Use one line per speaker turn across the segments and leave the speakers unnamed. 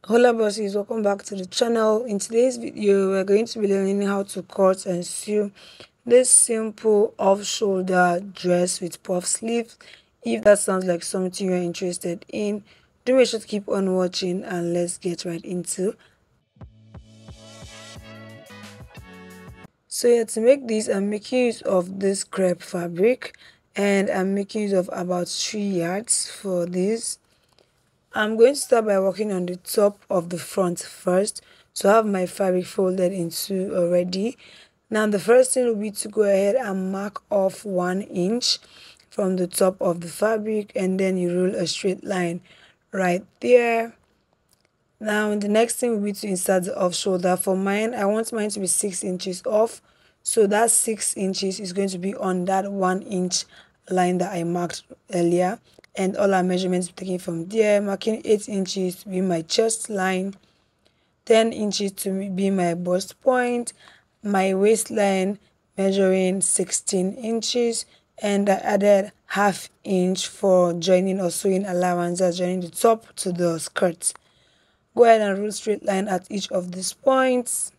Hola bosses, welcome back to the channel. In today's video we're going to be learning how to cut and sew this simple off-shoulder dress with puff sleeves. If that sounds like something you're interested in, do make sure to keep on watching and let's get right into. So yeah, to make this I'm making use of this crepe fabric and I'm making use of about 3 yards for this. I'm going to start by working on the top of the front first. So I have my fabric folded in two already. Now the first thing will be to go ahead and mark off 1 inch from the top of the fabric, and then you roll a straight line right there. Now the next thing will be to insert the off shoulder. For mine, I want mine to be 6 inches off, so that 6 inches is going to be on that 1 inch line that I marked earlier, and all our measurements taken from there, marking 8 inches to be my chest line, 10 inches to be my bust point, my waistline measuring 16 inches, and I added half inch for joining or sewing allowance, that's joining the top to the skirt. Go ahead and roll straight line at each of these points.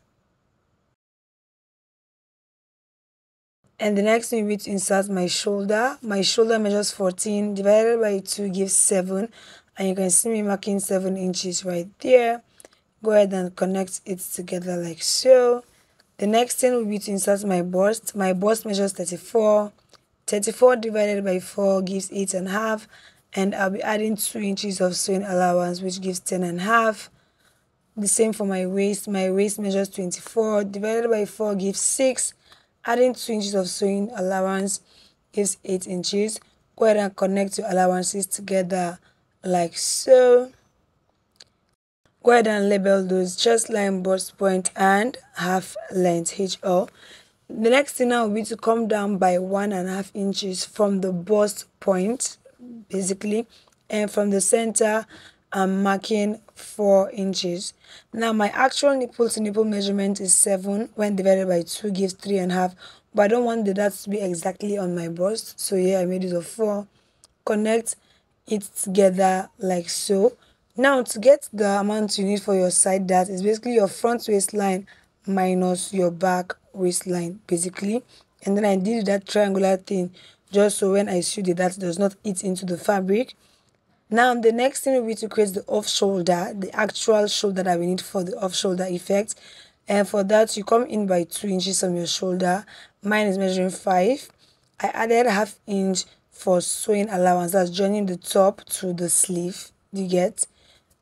And the next thing will be to insert my shoulder. My shoulder measures 14 divided by 2 gives 7, and you can see me marking 7 inches right there. Go ahead and connect it together like so. The next thing will be to insert my bust. My bust measures 34. 34 divided by 4 gives 8.5, and I'll be adding 2 inches of sewing allowance, which gives 10.5. The same for my waist. My waist measures 24 divided by 4 gives 6. Adding 2 inches of sewing allowance gives 8 inches. Go ahead and connect your allowances together like so. Go ahead and label those chest line, bust point, and half length HL. The next thing now will be to come down by 1.5 inches from the bust point, basically, and from the center I'm marking 4 inches. Now my actual nipple to nipple measurement is 7 when divided by 2 gives 3.5, but I don't want the dart to be exactly on my bust, so here I made it of 4. Connect it together like so. Now to get the amount you need for your side dart is basically your front waistline minus your back waistline basically, and then I did that triangular thing just so when I sew the dart does not eat into the fabric. Now the next thing will be to create the off shoulder, the actual shoulder that we need for the off shoulder effect, and for that you come in by 2 inches from your shoulder. Mine is measuring 5. I added half inch for sewing allowance, that's joining the top to the sleeve, you get.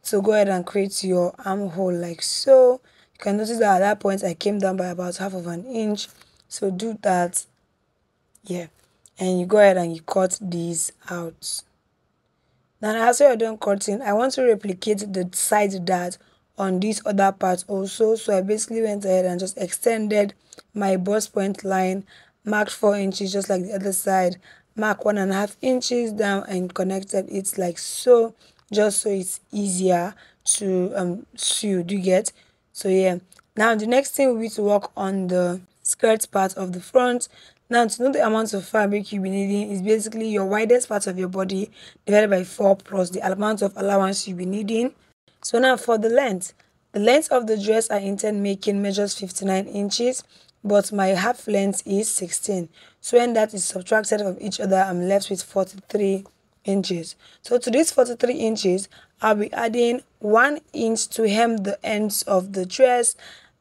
So go ahead and create your armhole like so. You can notice that at that point I came down by about half of an inch, so do that, yeah, and you go ahead and you cut these out. Now after you're done cutting, I want to replicate the side dart on this other part also, so I basically went ahead and just extended my bust point line, marked 4 inches just like the other side, mark 1.5 inches down and connected it like so, just so it's easier to sew, do you get? So yeah, now the next thing will be to work on the skirt part of the front. Now to know the amount of fabric you'll be needing is basically your widest part of your body divided by 4 plus the amount of allowance you'll be needing. So now for the length of the dress I intend making measures 59 inches, but my half length is 16. So when that is subtracted from each other, I'm left with 43 inches. So to this 43 inches, I'll be adding 1 inch to hem the ends of the dress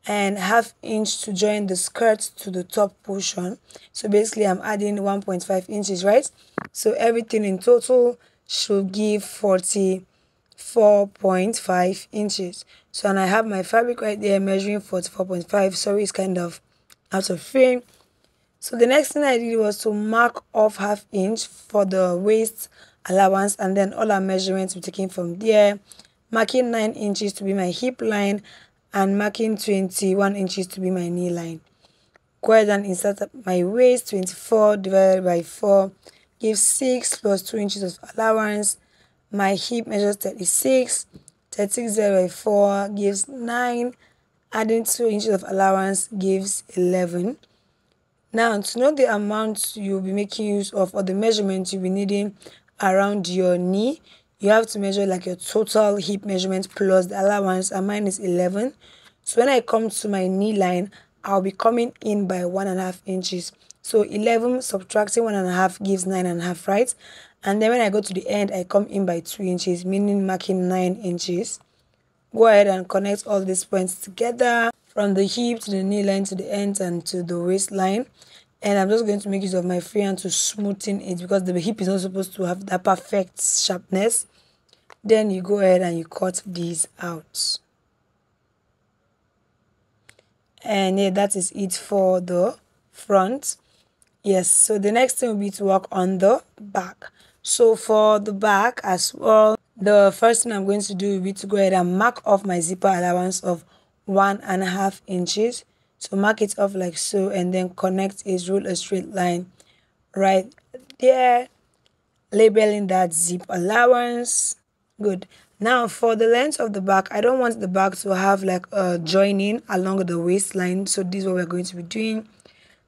and half inch to join the skirt to the top portion. So basically I'm adding 1.5 inches, right? So everything in total should give 44.5 inches. So and I have my fabric right there measuring 44.5. Sorry, it's kind of out of frame. So the next thing I did was to mark off half inch for the waist allowance, and then all our measurements were taken from there, marking 9 inches to be my hip line and marking 21 inches to be my knee line. Go ahead and insert my waist. 24 divided by 4 gives 6 plus 2 inches of allowance. My hip measures 36. 36 divided by 4 gives 9. Adding 2 inches of allowance gives 11. Now to know the amount you'll be making use of or the measurements you'll be needing around your knee, you have to measure like your total hip measurement plus the allowance, and mine is 11. So when I come to my knee line, I'll be coming in by 1.5 inches. So 11 subtracting 1.5 gives 9.5, right? And then when I go to the end, I come in by 2 inches, meaning marking 9 inches. Go ahead and connect all these points together from the hip to the knee line to the end and to the waistline. And I'm just going to make use of my freehand to smoothen it because the hip is not supposed to have that perfect sharpness. Then you go ahead and you cut these out. And yeah, that is it for the front. Yes, so the next thing will be to work on the back. So for the back as well, the first thing I'm going to do will be to go ahead and mark off my zipper allowance of 1.5 inches. So mark it off like so, and then connect it, rule a straight line right there, labeling that zip allowance. Good. Now for the length of the back, I don't want the back to have like a joining along the waistline, so this is what we're going to be doing.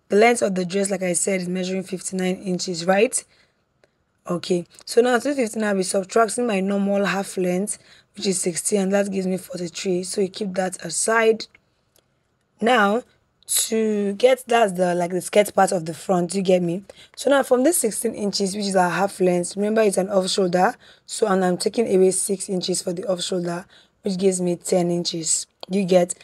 The length of the dress, like I said, is measuring 59 inches, right? Okay, so now to 59, I'll be subtracting my normal half length, which is 60, and that gives me 43. So you keep that aside. Now to get, that's the like the skirt part of the front, you get me? So now from this 16 inches, which is our half length, remember it's an off shoulder, so and I'm taking away 6 inches for the off shoulder, which gives me 10 inches, you get?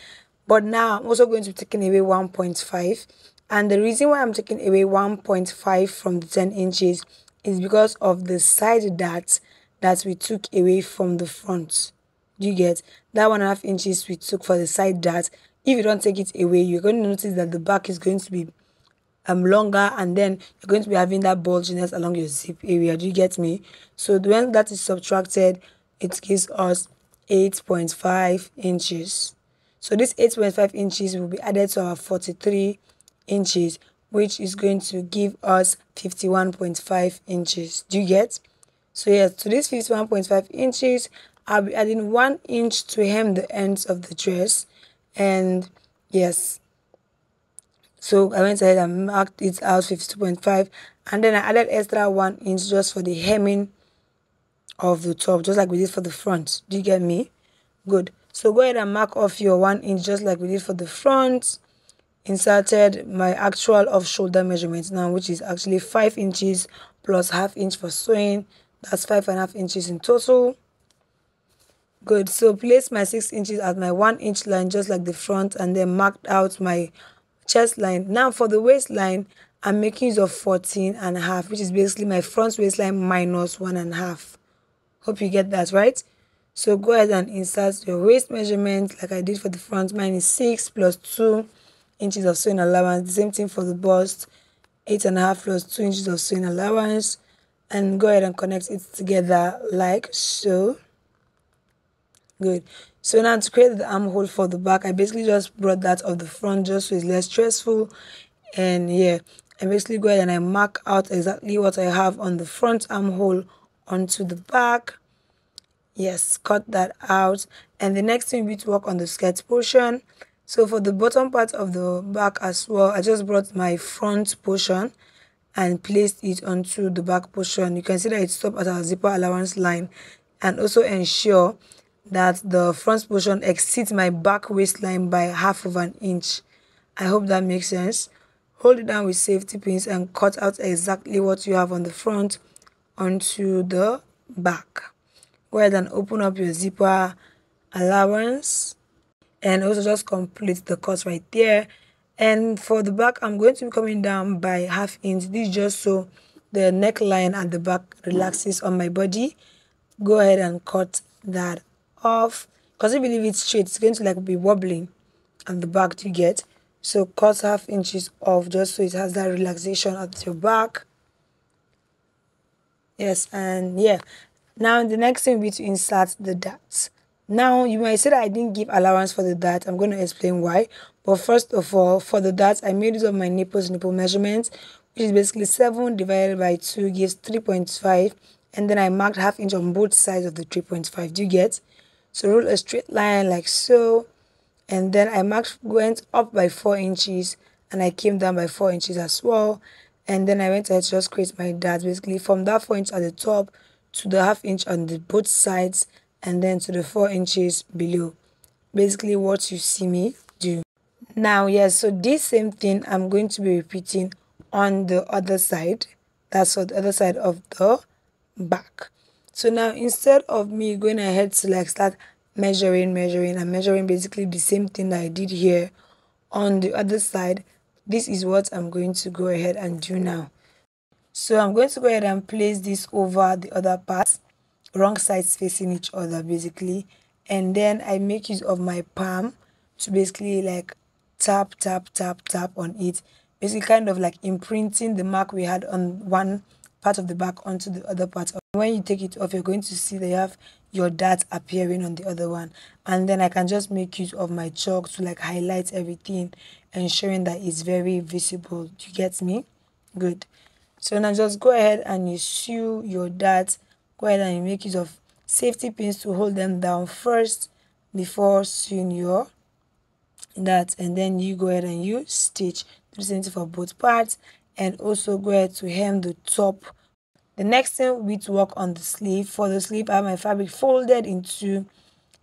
But now I'm also going to be taking away 1.5, and the reason why I'm taking away 1.5 from the 10 inches is because of the side dart that we took away from the front. Do you get? That 1.5 inches we took for the side dart. If you don't take it away, you're going to notice that the back is going to be longer, and then you're going to be having that bulginess along your zip area. Do you get me? So when that is subtracted, it gives us 8.5 inches. So this 8.5 inches will be added to our 43 inches, which is going to give us 51.5 inches. Do you get? So yes, to this 51.5 inches, I'll be adding 1 inch to hem the ends of the dress. And yes, so I went ahead and marked it out 52.5, and then I added extra 1 inch just for the hemming of the top, just like we did for the front. Do you get me? Good. So go ahead and mark off your 1 inch just like we did for the front. Inserted my actual off shoulder measurement now, which is actually 5 inches plus half inch for sewing. That's 5.5 inches in total. Good. So place my 6 inches at my 1 inch line just like the front, and then marked out my chest line. Now for the waistline, I'm making use of 14.5, which is basically my front waistline minus 1.5. Hope you get that right. So go ahead and insert your waist measurement like I did for the front. Mine is 6 plus 2 inches of sewing allowance. The same thing for the bust, 8.5 plus 2 inches of sewing allowance, and go ahead and connect it together like so. Good. So now to create the armhole for the back, I basically just brought that of the front just so it's less stressful. And yeah, I basically go ahead and I mark out exactly what I have on the front armhole onto the back. Yes, cut that out. And the next thing will be to work on the skirt portion. So for the bottom part of the back as well, I just brought my front portion and placed it onto the back portion. You can see that it stopped at our zipper allowance line, and also ensure that the front portion exceeds my back waistline by half of an inch. I hope that makes sense. Hold it down with safety pins and cut out exactly what you have on the front onto the back. Go ahead and open up your zipper allowance and also just complete the cut right there. And for the back, I'm going to be coming down by half inch. This is just so the neckline at the back relaxes on my body. Go ahead and cut that off, because if you leave it straight, it's going to like be wobbling at the back to get. So cut half inches off just so it has that relaxation at your back. Yes, and yeah, now the next thing will be to insert the darts. Now you might say that I didn't give allowance for the dart. I'm going to explain why. But first of all, for the darts, I made use of my nipple measurement, which is basically 7 divided by 2 gives 3.5, and then I marked half inch on both sides of the 3.5. Do you get? So rule a straight line like so, and then I went up by 4 inches, and I came down by 4 inches as well. And then I went ahead to just create my dart basically from that 4 inch at the top to the ½ inch on the both sides, and then to the 4 inches below. Basically what you see me do. Now yes, so this same thing I'm going to be repeating on the other side. That's for the other side of the back. So now instead of me going ahead to like start measuring and measuring basically the same thing that I did here on the other side, this is what I'm going to go ahead and do now. So I'm going to go ahead and place this over the other part, wrong sides facing each other basically, and then I make use of my palm to basically like tap on it, basically kind of like imprinting the mark we had on one part of the back onto the other part. When you take it off, you're going to see that you have your dart appearing on the other one, and then I can just make use of my chalk to like highlight everything, ensuring that it's very visible. Do you get me? Good. So now just go ahead and you sew your darts. Go ahead and you make use of safety pins to hold them down first before sewing your darts, and then you go ahead and you stitch. Do the same thing for both parts, and also go ahead to hem the top. The next thing will be to work on the sleeve. For the sleeve, I have my fabric folded into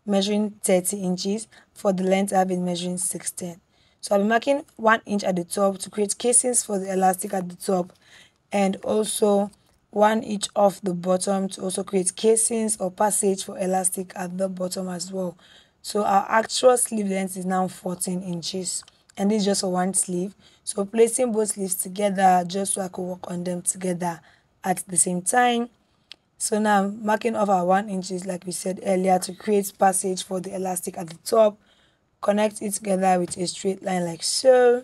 measuring 30 inches. For the length, I have been measuring 16. So I'll be marking 1 inch at the top to create casings for the elastic at the top, and also 1 inch off the bottom to also create casings or passage for elastic at the bottom as well. So our actual sleeve length is now 14 inches, and this is just for one sleeve. So placing both sleeves together just so I could work on them together at the same time. So now marking off our 1 inches like we said earlier to create passage for the elastic at the top. Connect it together with a straight line like so.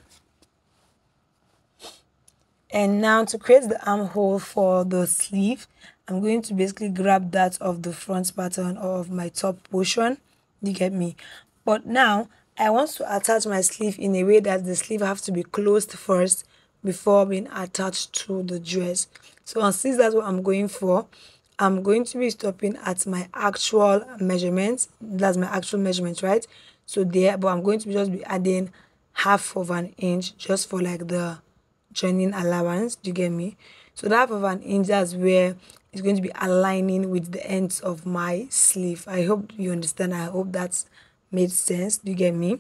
And now to create the armhole for the sleeve, I'm going to basically grab that of the front pattern or of my top portion. You get me? But now I want to attach my sleeve in a way that the sleeve have to be closed first before being attached to the dress. So since that's what I'm going for, I'm going to be stopping at my actual measurements. That's my actual measurement, right? So there, but I'm going to just be adding ½ of an inch just for like the joining allowance. Do you get me? So that ½ of an inch, that's where it's going to be aligning with the ends of my sleeve. I hope you understand. I hope that's made sense. Do you get me?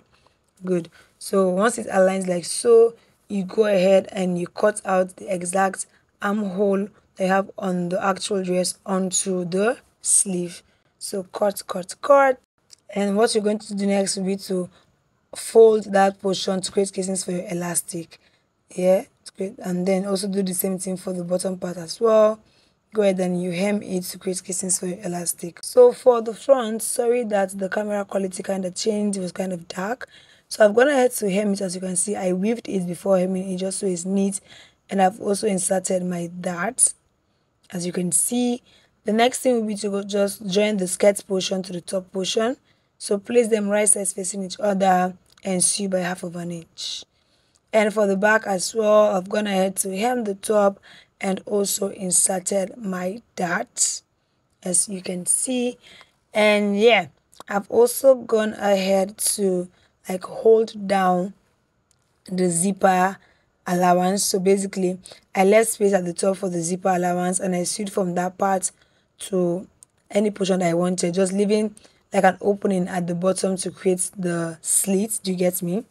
Good. So once it aligns like so, you go ahead and you cut out the exact armhole that you have on the actual dress onto the sleeve. So cut. And what you're going to do next will be to fold that portion to create casings for your elastic. Yeah, great. And then also do the same thing for the bottom part as well. Go ahead and you hem it to create casings for your elastic. So for the front, sorry that the camera quality kind of changed, it was kind of dark. So I've gone ahead to hem it. As you can see, I weaved it before hemming it just so it's neat, and I've also inserted my darts. As you can see, the next thing will be to go just join the skirt portion to the top portion. So place them right sides facing each other and sew by ½ of an inch. And for the back as well, I've gone ahead to hem the top and also inserted my darts, as you can see. And yeah, I've also gone ahead to like hold down the zipper allowance. So basically I left space at the top for the zipper allowance, and I sewed from that part to any portion that I wanted, just leaving like an opening at the bottom to create the slit. Do you get me?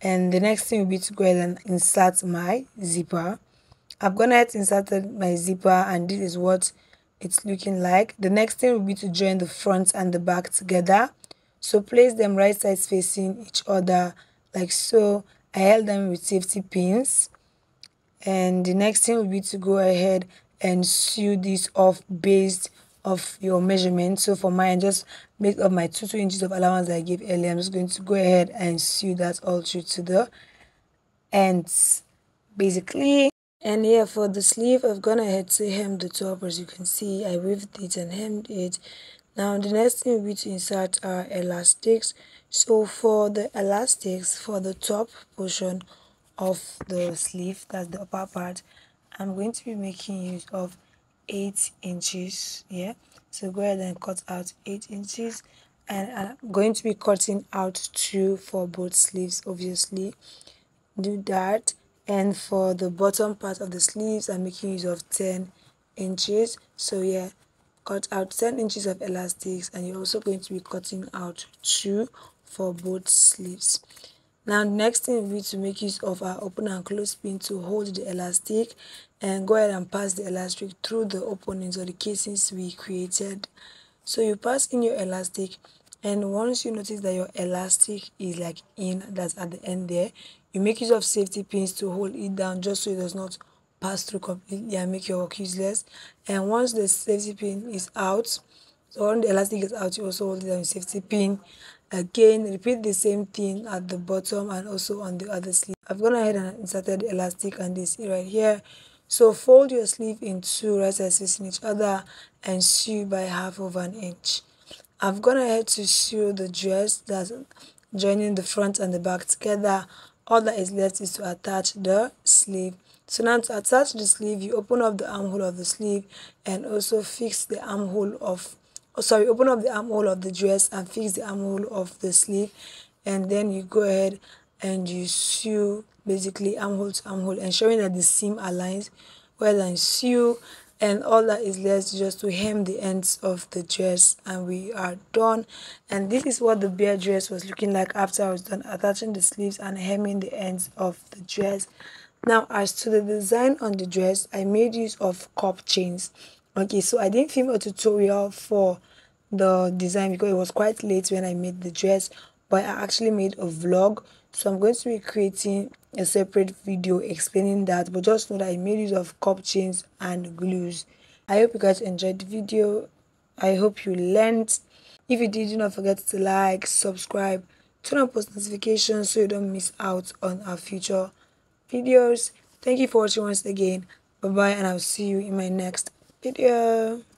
And the next thing will be to go ahead and insert my zipper. I've gone ahead and inserted my zipper, and this is what it's looking like. The next thing will be to join the front and the back together. So place them right sides facing each other like so. I held them with safety pins. And the next thing will be to go ahead and sew this off based of your measurement. So for mine, just make up my 2 inches of allowance that I gave earlier. I'm just going to go ahead and sew that all through to the ends basically. And yeah, for the sleeve, I've gone ahead to hem the top. As you can see, I weaved it and hemmed it. Now the next thing will be to insert our elastics. So for the elastics for the top portion of the sleeve, that's the upper part, I'm going to be making use of 8 inches. Yeah, so go ahead and cut out 8 inches, and I'm going to be cutting out 2 for both sleeves, obviously. Do that. And for the bottom part of the sleeves, I'm making use of 10 inches. So yeah, cut out 10 inches of elastics, and you're also going to be cutting out 2 for both sleeves. Now next thing will be to make use of our open and close pin to hold the elastic, and go ahead and pass the elastic through the openings or the casings we created. So you pass in your elastic, and once you notice that your elastic is like in, that's at the end there, you make use of safety pins to hold it down just so it does not pass through completely and make your work useless. And once the safety pin is out, so when the elastic is out, you also hold it down with safety pin. Again, repeat the same thing at the bottom and also on the other sleeve. I've gone ahead and inserted the elastic and this right here. So fold your sleeve in two right sides facing each other and sew by 1/2 inch. I've gone ahead to sew the dress, that's joining the front and the back together. All that is left is to attach the sleeve. So now to attach the sleeve, you open up the armhole of the sleeve and also fix the armhole of, open up the armhole of the dress and fix the armhole of the sleeve, and then you go ahead and you sew basically armhole to armhole, ensuring that the seam aligns well and sew. And all that is left is just to hem the ends of the dress, and we are done. And this is what the bare dress was looking like after I was done attaching the sleeves and hemming the ends of the dress. Now as to the design on the dress, I made use of cup chains. Okay, so I didn't film a tutorial for the design because it was quite late when I made the dress, but I actually made a vlog, so I'm going to be creating a separate video explaining that. But just know that I made use of cup chains and glues. I hope you guys enjoyed the video. I hope you learned. If you did, do not forget to like, subscribe, turn on post notifications so you don't miss out on our future videos. Thank you for watching once again. Bye bye, and I'll see you in my next video.